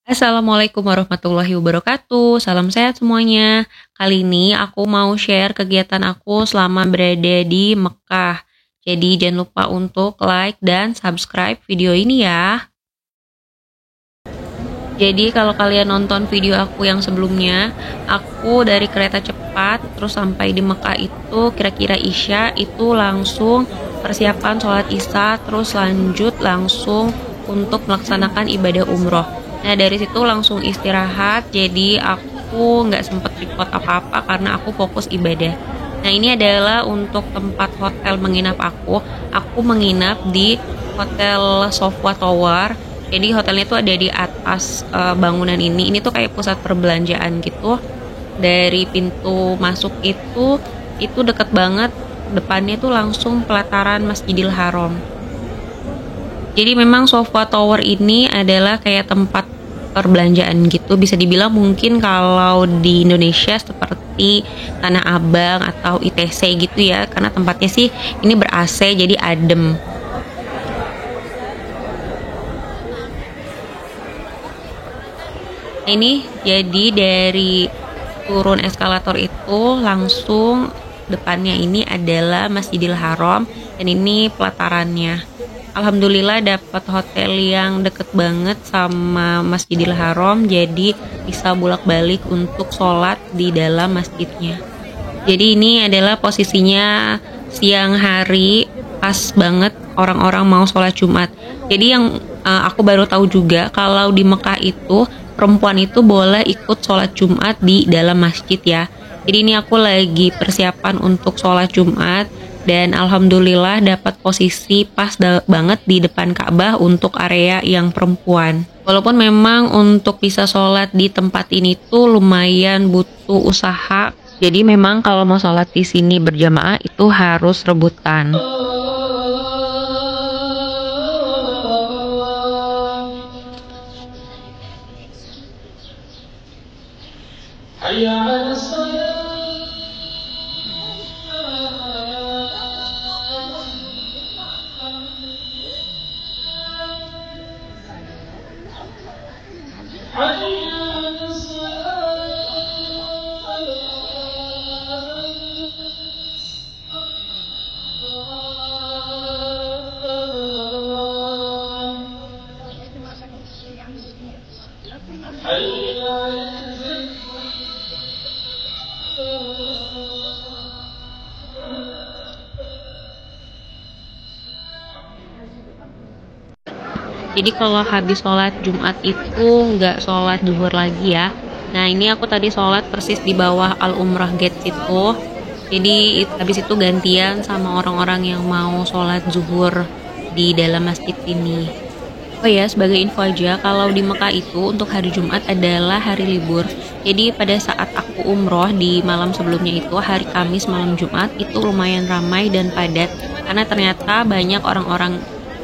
Assalamualaikum warahmatullahi wabarakatuh. Salam sehat semuanya. Kali ini aku mau share kegiatan aku selama berada di Mekah. Jadi jangan lupa untuk like dan subscribe video ini ya. Jadi kalau kalian nonton video aku yang sebelumnya, aku dari kereta cepat terus sampai di Mekah itu kira-kira Isya itu langsung persiapan sholat Isya terus lanjut langsung untuk melaksanakan ibadah umroh. Nah dari situ langsung istirahat, jadi aku nggak sempet record apa-apa karena aku fokus ibadah. Nah ini adalah untuk tempat hotel menginap aku. Aku menginap di Hotel Sofwa Tower. Jadi hotelnya tuh ada di atas bangunan ini. Ini tuh kayak pusat perbelanjaan gitu. Dari pintu masuk itu deket banget. Depannya tuh langsung pelataran Masjidil Haram. Jadi memang Sofwa Tower ini adalah kayak tempat perbelanjaan gitu. Bisa dibilang mungkin kalau di Indonesia seperti Tanah Abang atau ITC gitu ya. Karena tempatnya sih ini ber-AC jadi adem. Ini jadi dari turun eskalator itu langsung depannya ini adalah Masjidil Haram dan ini pelatarannya. Alhamdulillah dapat hotel yang deket banget sama Masjidil Haram, jadi bisa bolak-balik untuk sholat di dalam masjidnya. Jadi ini adalah posisinya siang hari, pas banget orang-orang mau sholat Jumat. Jadi yang aku baru tahu juga kalau di Mekah itu perempuan itu boleh ikut sholat Jumat di dalam masjid ya. Jadi ini aku lagi persiapan untuk sholat Jumat dan alhamdulillah dapat posisi pas banget di depan Ka'bah untuk area yang perempuan. Walaupun memang untuk bisa sholat di tempat ini tuh lumayan butuh usaha. Jadi memang kalau mau sholat di sini berjamaah itu harus rebutan. Jadi kalau habis sholat Jumat itu nggak sholat zuhur lagi ya. Nah ini aku tadi sholat persis di bawah Al-Umrah Gate itu. Jadi habis itu gantian sama orang-orang yang mau sholat zuhur di dalam masjid ini. Oh ya, sebagai info aja, kalau di Mekah itu untuk hari Jumat adalah hari libur. Jadi pada saat aku umroh di malam sebelumnya itu, hari Kamis malam Jumat, itu lumayan ramai dan padat. Karena ternyata banyak orang-orang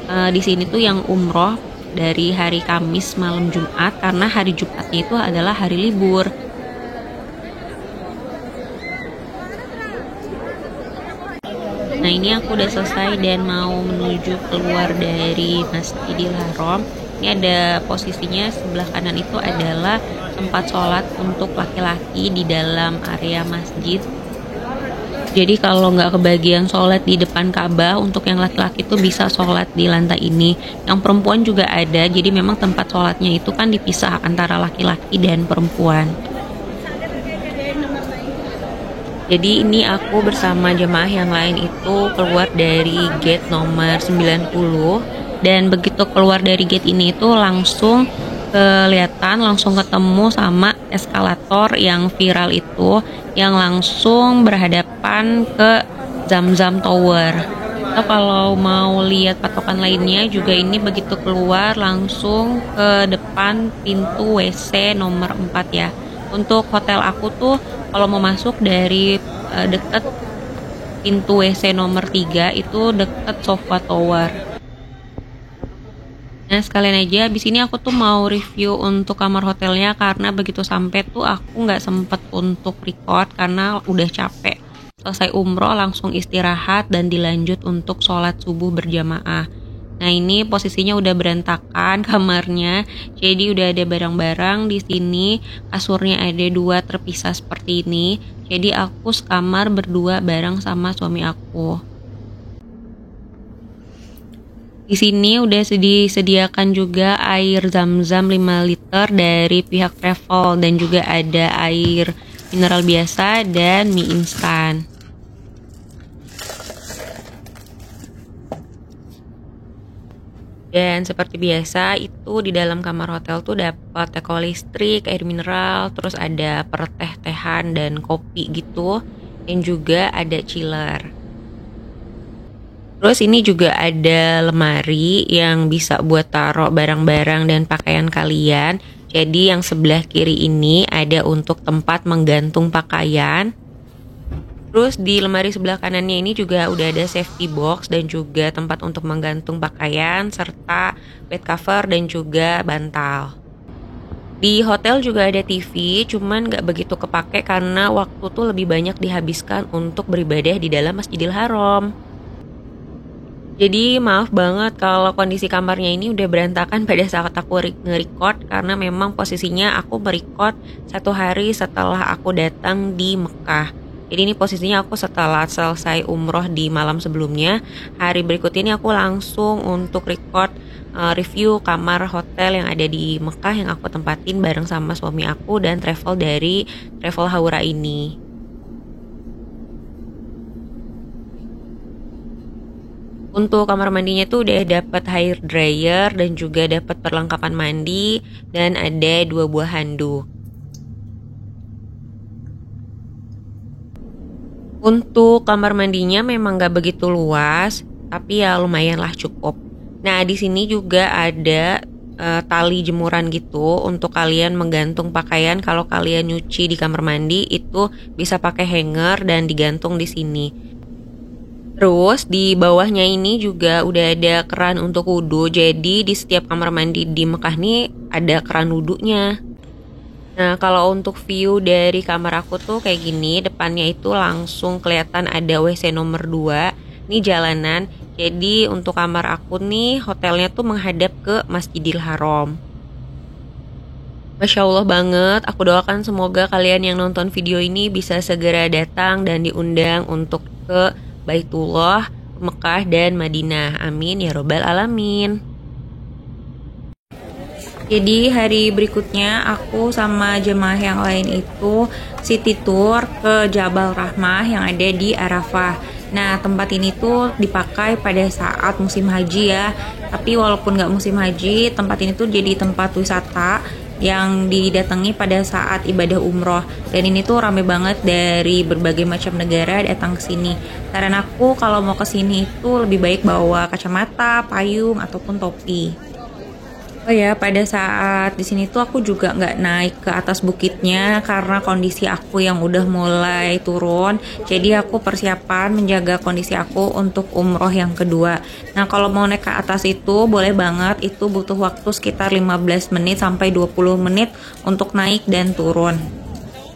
di sini tuh yang umroh dari hari Kamis malam Jumat, karena hari Jumatnya itu adalah hari libur. Nah ini aku udah selesai dan mau menuju keluar dari Masjidil Haram. Ini ada posisinya sebelah kanan itu adalah tempat sholat untuk laki-laki di dalam area masjid. Jadi kalau nggak kebagian sholat di depan Ka'bah, untuk yang laki-laki itu bisa sholat di lantai ini. Yang perempuan juga ada, jadi memang tempat sholatnya itu kan dipisah antara laki-laki dan perempuan. Jadi ini aku bersama jemaah yang lain itu keluar dari gate nomor 90 dan begitu keluar dari gate ini itu langsung kelihatan, langsung ketemu sama eskalator yang viral itu yang langsung berhadapan ke Zamzam Tower. Atau kalau mau lihat patokan lainnya juga ini begitu keluar langsung ke depan pintu WC nomor 4 ya. Untuk hotel aku tuh kalau mau masuk dari deket pintu WC nomor 3 itu deket Sofwa Tower. Nah sekalian aja abis ini aku tuh mau review untuk kamar hotelnya karena begitu sampai tuh aku nggak sempet untuk record karena udah capek. Selesai umroh langsung istirahat dan dilanjut untuk sholat subuh berjamaah. Nah, ini posisinya udah berantakan kamarnya. Jadi udah ada barang-barang di sini. Kasurnya ada 2 terpisah seperti ini. Jadi aku sekamar berdua bareng sama suami aku. Di sini udah disediakan juga air zam-zam 5 liter dari pihak travel dan juga ada air mineral biasa dan mie instan. Dan seperti biasa itu di dalam kamar hotel tuh dapat teko listrik, air mineral, terus ada perteh-tehan dan kopi gitu, dan juga ada chiller. Terus ini juga ada lemari yang bisa buat taruh barang-barang dan pakaian kalian. Jadi yang sebelah kiri ini ada untuk tempat menggantung pakaian. Terus di lemari sebelah kanannya ini juga udah ada safety box dan juga tempat untuk menggantung pakaian serta bed cover dan juga bantal. Di hotel juga ada TV, cuman gak begitu kepake karena waktu tuh lebih banyak dihabiskan untuk beribadah di dalam Masjidil Haram. Jadi maaf banget kalau kondisi kamarnya ini udah berantakan pada saat aku nge-record karena memang posisinya aku merecord 1 hari setelah aku datang di Mekah. Jadi ini posisinya aku setelah selesai umroh di malam sebelumnya. Hari berikutnya ini aku langsung untuk record review kamar hotel yang ada di Mekah yang aku tempatin bareng sama suami aku dan travel dari Travel Haura ini. Untuk kamar mandinya tuh udah dapat hair dryer dan juga dapat perlengkapan mandi dan ada 2 buah handuk. Untuk kamar mandinya memang gak begitu luas, tapi ya lumayan lah cukup. Nah, di sini juga ada tali jemuran gitu untuk kalian menggantung pakaian. Kalau kalian nyuci di kamar mandi itu bisa pakai hanger dan digantung di sini. Terus di bawahnya ini juga udah ada keran untuk wudhu. Jadi di setiap kamar mandi di Mekah nih ada keran wudhunya. Nah, kalau untuk view dari kamar aku tuh kayak gini. Depannya itu langsung kelihatan ada WC nomor 2. Ini jalanan. Jadi untuk kamar aku nih hotelnya tuh menghadap ke Masjidil Haram. Masya Allah banget. Aku doakan semoga kalian yang nonton video ini bisa segera datang dan diundang untuk ke Baitullah, Mekah dan Madinah. Amin ya robbal alamin. Jadi hari berikutnya aku sama jemaah yang lain itu city tour ke Jabal Rahmah yang ada di Arafah. Nah, tempat ini tuh dipakai pada saat musim haji ya. Tapi walaupun nggak musim haji, tempat ini tuh jadi tempat wisata yang didatangi pada saat ibadah umroh. Dan ini tuh rame banget dari berbagai macam negara datang ke sini. Saran aku kalau mau ke sini itu lebih baik bawa kacamata, payung ataupun topi. Oh ya, pada saat di sini tuh aku juga nggak naik ke atas bukitnya karena kondisi aku yang udah mulai turun. Jadi aku persiapan menjaga kondisi aku untuk umroh yang kedua. Nah, kalau mau naik ke atas itu boleh banget, itu butuh waktu sekitar 15 menit sampai 20 menit untuk naik dan turun.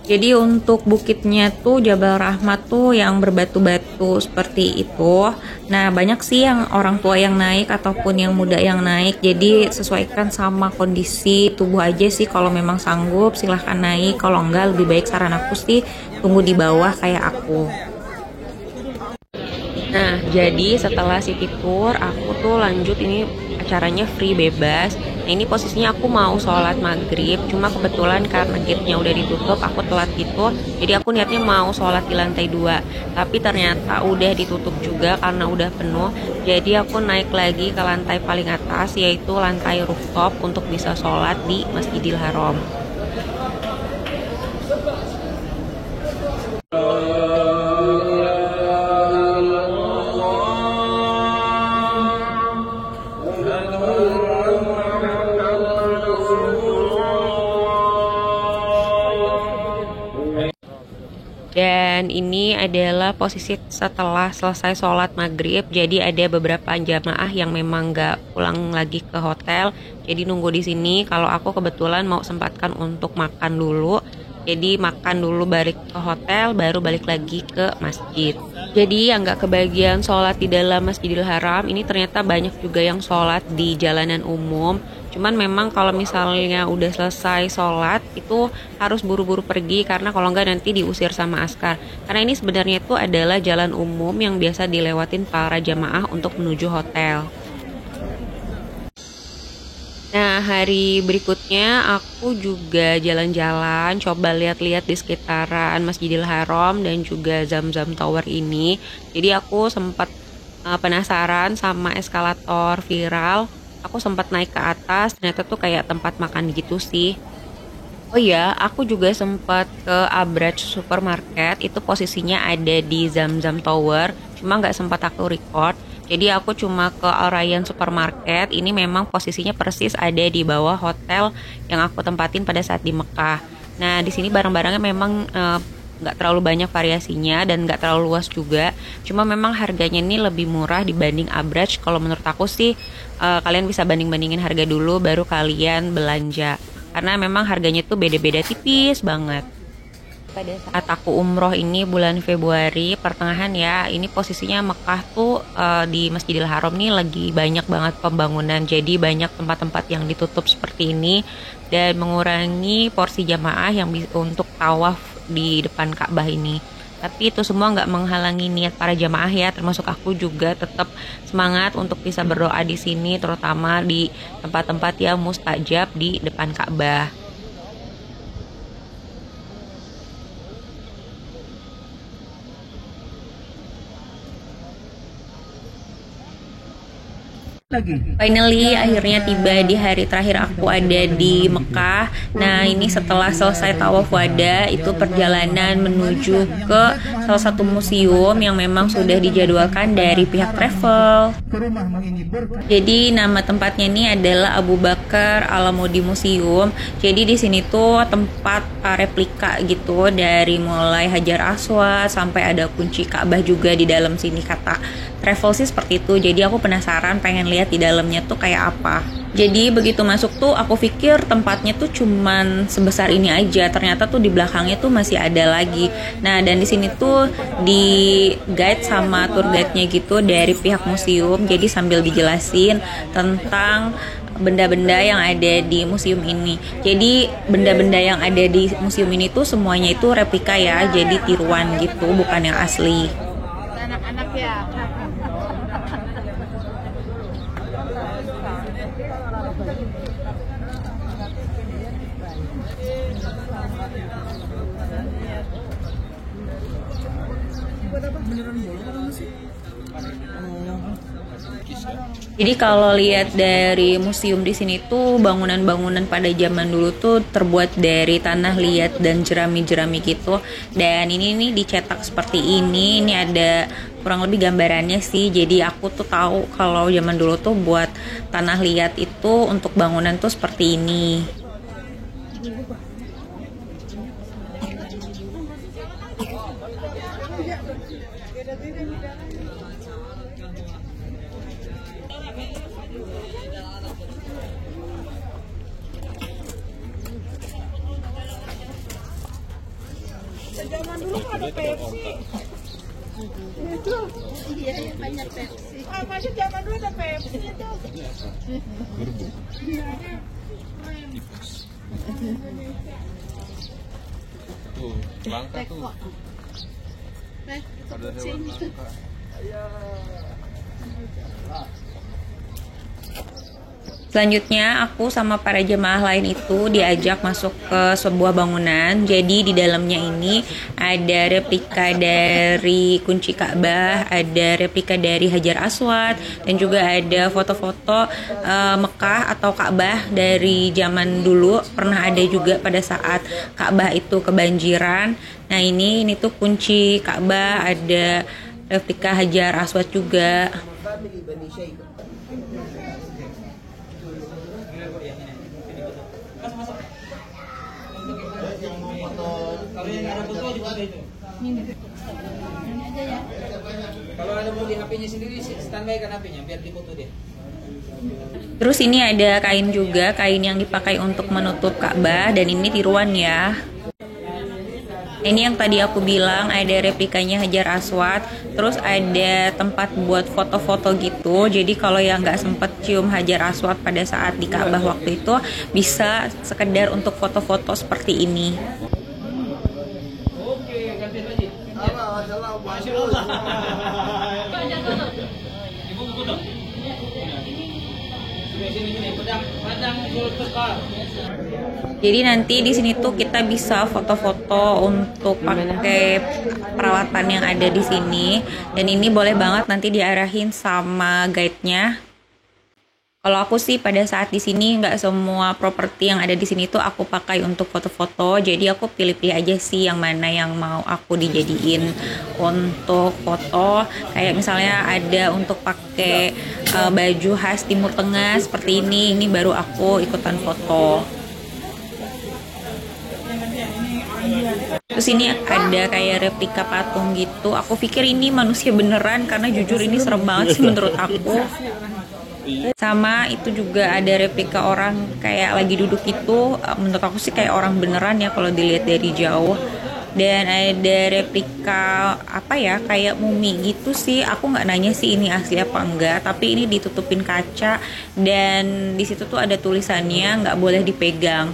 Jadi untuk bukitnya tuh Jabal Rahmat tuh yang berbatu-batu seperti itu. Nah, banyak sih yang orang tua yang naik ataupun yang muda yang naik. Jadi sesuaikan sama kondisi tubuh aja sih. Kalau memang sanggup silahkan naik. Kalau enggak lebih baik saran aku sih tunggu di bawah kayak aku. Nah, jadi setelah city tour aku tuh lanjut ini acaranya free bebas. Nah, ini posisinya aku mau sholat maghrib, cuma kebetulan karena gate-nya udah ditutup, aku telat gitu. Jadi aku niatnya mau sholat di lantai 2, tapi ternyata udah ditutup juga karena udah penuh. Jadi aku naik lagi ke lantai paling atas, yaitu lantai rooftop untuk bisa sholat di Masjidil Haram. Dan ini adalah posisi setelah selesai sholat maghrib. Jadi ada beberapa jamaah yang memang nggak pulang lagi ke hotel, jadi nunggu di sini. Kalau aku kebetulan mau sempatkan untuk makan dulu, jadi makan dulu balik ke hotel, baru balik lagi ke masjid. Jadi yang nggak kebagian sholat di dalam Masjidil Haram, ini ternyata banyak juga yang sholat di jalanan umum. Cuman memang kalau misalnya udah selesai sholat, itu harus buru-buru pergi karena kalau nggak nanti diusir sama askar. Karena ini sebenarnya itu adalah jalan umum yang biasa dilewatin para jamaah untuk menuju hotel. Nah, hari berikutnya aku juga jalan-jalan, coba lihat-lihat di sekitaran Masjidil Haram dan juga Zamzam Tower ini. Jadi aku sempat penasaran sama eskalator viral. Aku sempat naik ke atas, ternyata tuh kayak tempat makan gitu sih. Oh iya, aku juga sempat ke Abraj Supermarket, itu posisinya ada di Zamzam Tower, cuma nggak sempat aku record. Jadi aku cuma ke Al Rayyan Supermarket, ini memang posisinya persis ada di bawah hotel yang aku tempatin pada saat di Mekah. Nah, di sini barang-barangnya memang nggak terlalu banyak variasinya dan nggak terlalu luas juga. Cuma memang harganya ini lebih murah dibanding Abraj. Kalau menurut aku sih, kalian bisa banding-bandingin harga dulu baru kalian belanja. Karena memang harganya tuh beda-beda tipis banget. Pada saat aku umroh ini bulan Februari pertengahan ya, ini posisinya Mekah tuh di Masjidil Haram nih lagi banyak banget pembangunan, jadi banyak tempat-tempat yang ditutup seperti ini dan mengurangi porsi jamaah yang untuk tawaf di depan Ka'bah ini. Tapi itu semua nggak menghalangi niat para jamaah ya, termasuk aku juga tetap semangat untuk bisa berdoa di sini, terutama di tempat-tempat yang mustajab di depan Ka'bah. Finally, akhirnya tiba di hari terakhir aku ada di Mekah. Nah, ini setelah selesai tawaf wada, itu perjalanan menuju ke salah satu museum yang memang sudah dijadwalkan dari pihak travel. Jadi nama tempatnya ini adalah Abu Bakar Alamudi Museum. Jadi di sini tuh tempat replika gitu dari mulai Hajar Aswad sampai ada kunci Ka'bah juga di dalam sini, kata travel sih seperti itu. Jadi aku penasaran pengen lihat di dalamnya tuh kayak apa. Jadi begitu masuk tuh aku pikir tempatnya tuh cuman sebesar ini aja. Ternyata tuh di belakangnya tuh masih ada lagi. Nah, dan di sini tuh di guide sama tour guide-nya gitu dari pihak museum. Jadi sambil dijelasin tentang benda-benda yang ada di museum ini. Jadi benda-benda yang ada di museum ini tuh semuanya itu replika ya. Jadi tiruan gitu, bukan yang asli. Anak-anak ya. Jadi kalau lihat dari museum di sini tuh bangunan-bangunan pada zaman dulu tuh terbuat dari tanah liat dan jerami-jerami gitu. Dan ini nih dicetak seperti ini. Ini ada kurang lebih gambarannya sih. Jadi aku tuh tahu kalau zaman dulu tuh buat tanah liat itu untuk bangunan tuh seperti ini. Zaman dulu ada Pepsi. Itu. Iya, banyak Pepsi. Ah, masih zaman dulu ada Pepsi itu. Iya. Tuh, langka tuh. Ada hewan langka. Selanjutnya aku sama para jemaah lain itu diajak masuk ke sebuah bangunan. Jadi di dalamnya ini ada replika dari kunci Ka'bah, ada replika dari Hajar Aswad, dan juga ada foto-foto Mekah atau Ka'bah dari zaman dulu. Pernah ada juga pada saat Ka'bah itu kebanjiran. Nah ini tuh kunci Ka'bah, ada replika Hajar Aswad juga. Kalau yang ada foto juga ada itu. Ini aja ya. Kalau ada mau di HP-nya sendiri, standby kan HP-nya biar dipoto dia. Terus ini ada kain juga, kain yang dipakai untuk menutup Ka'bah, dan ini tiruan ya. Ini yang tadi aku bilang ada replikanya Hajar Aswad, terus ada tempat buat foto-foto gitu. Jadi kalau yang nggak sempet cium Hajar Aswad pada saat di Ka'bah waktu itu, bisa sekedar untuk foto-foto seperti ini. Oke, ganti lagi. Masya Allah. Ibu foto. Sini, padang Jadi nanti di sini tuh kita bisa foto-foto untuk pakai peralatan yang ada di sini, dan ini boleh banget nanti diarahin sama guide-nya. Kalau aku sih pada saat di sini nggak semua properti yang ada di sini tuh aku pakai untuk foto-foto, jadi aku pilih-pilih aja sih yang mana yang mau aku dijadiin untuk foto. Kayak misalnya ada untuk pakai baju khas Timur Tengah seperti ini baru aku ikutan foto. Terus ini ada kayak replika patung gitu. Aku pikir ini manusia beneran karena jujur ini serem banget sih menurut aku. Sama itu juga ada replika orang kayak lagi duduk itu, menurut aku sih kayak orang beneran ya kalau dilihat dari jauh. Dan ada replika apa ya, kayak mumi gitu sih. Aku nggak nanya sih ini asli apa enggak, tapi ini ditutupin kaca dan di situ tuh ada tulisannya nggak boleh dipegang.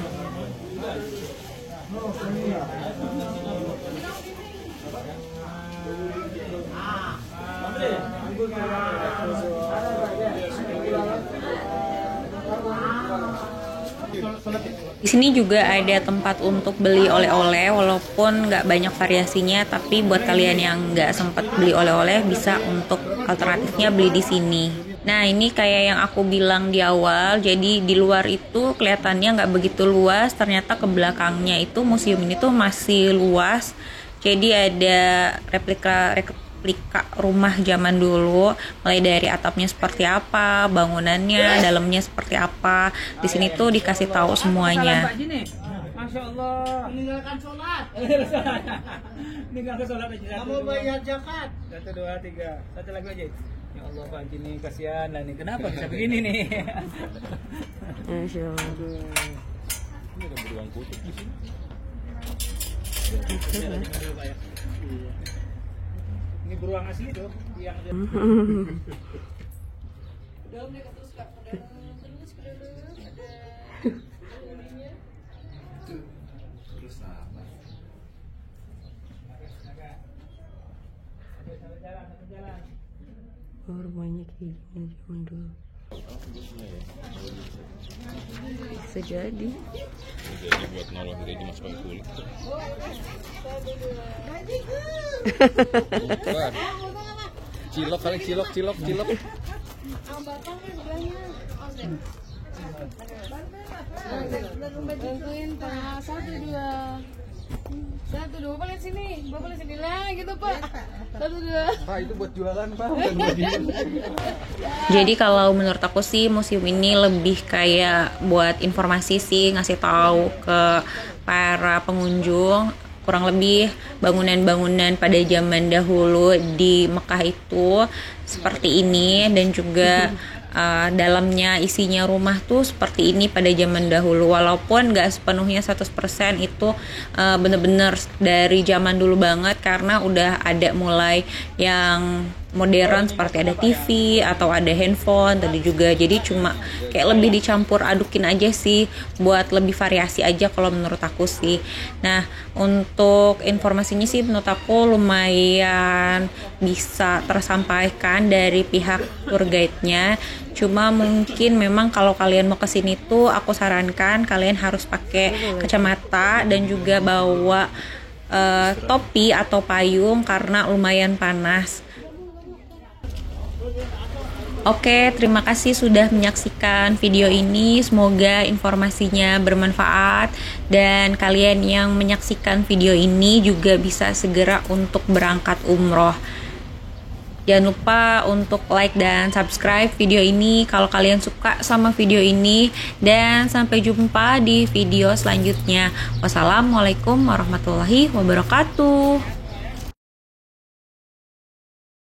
Di sini juga ada tempat untuk beli oleh-oleh, walaupun nggak banyak variasinya, tapi buat kalian yang nggak sempat beli oleh-oleh bisa untuk alternatifnya beli di sini. Nah ini kayak yang aku bilang di awal, jadi di luar itu kelihatannya nggak begitu luas, ternyata ke belakangnya itu museum ini tuh masih luas. Jadi ada replika rumah zaman dulu, mulai dari atapnya seperti apa, bangunannya, dalamnya seperti apa. Di sini tuh dikasih tahu semuanya. Masya Allah. Meninggalkan sholat. Meninggalkan sholat aja. Kamu bayar zakat. 1, 2, 3. Satu lagi aja. Ya Allah Pak Haji nih, kasihan lah nih. Kenapa bisa begini nih? Masya Allah. Ini ada beruang kutub di sini. Ini beruang asli tuh yang rumahnya kayak gini zaman dulu. Bisa jadi. Jadi buat nolong gaji mas pakai kulit. Bukan. Cilok kali cilok. Bantuin Pak. 1, 2 Bapak lihat sini. Bapak lihat sini lah gitu Pak. 1, 2. Pak itu buat jualan Pak, bukan buat dia. Jadi kalau menurut aku sih museum ini lebih kayak buat informasi sih, ngasih tahu ke para pengunjung kurang lebih bangunan-bangunan pada zaman dahulu di Mekah itu seperti ini, dan juga dalamnya isinya rumah tuh seperti ini pada zaman dahulu, walaupun nggak sepenuhnya 100% itu bener-bener dari zaman dulu banget, karena udah ada mulai yang modern seperti ada TV atau ada handphone tadi juga, jadi cuma kayak lebih dicampur adukin aja sih buat lebih variasi aja kalau menurut aku sih. Nah untuk informasinya sih menurut aku lumayan bisa tersampaikan dari pihak tour guide-nya, cuma mungkin memang kalau kalian mau kesini tuh aku sarankan kalian harus pakai kacamata dan juga bawa topi atau payung karena lumayan panas. Oke, terima kasih sudah menyaksikan video ini. Semoga informasinya bermanfaat dan kalian yang menyaksikan video ini juga bisa segera untuk berangkat umroh. Jangan lupa untuk like dan subscribe video ini kalau kalian suka sama video ini, dan sampai jumpa di video selanjutnya. Wassalamualaikum warahmatullahi wabarakatuh.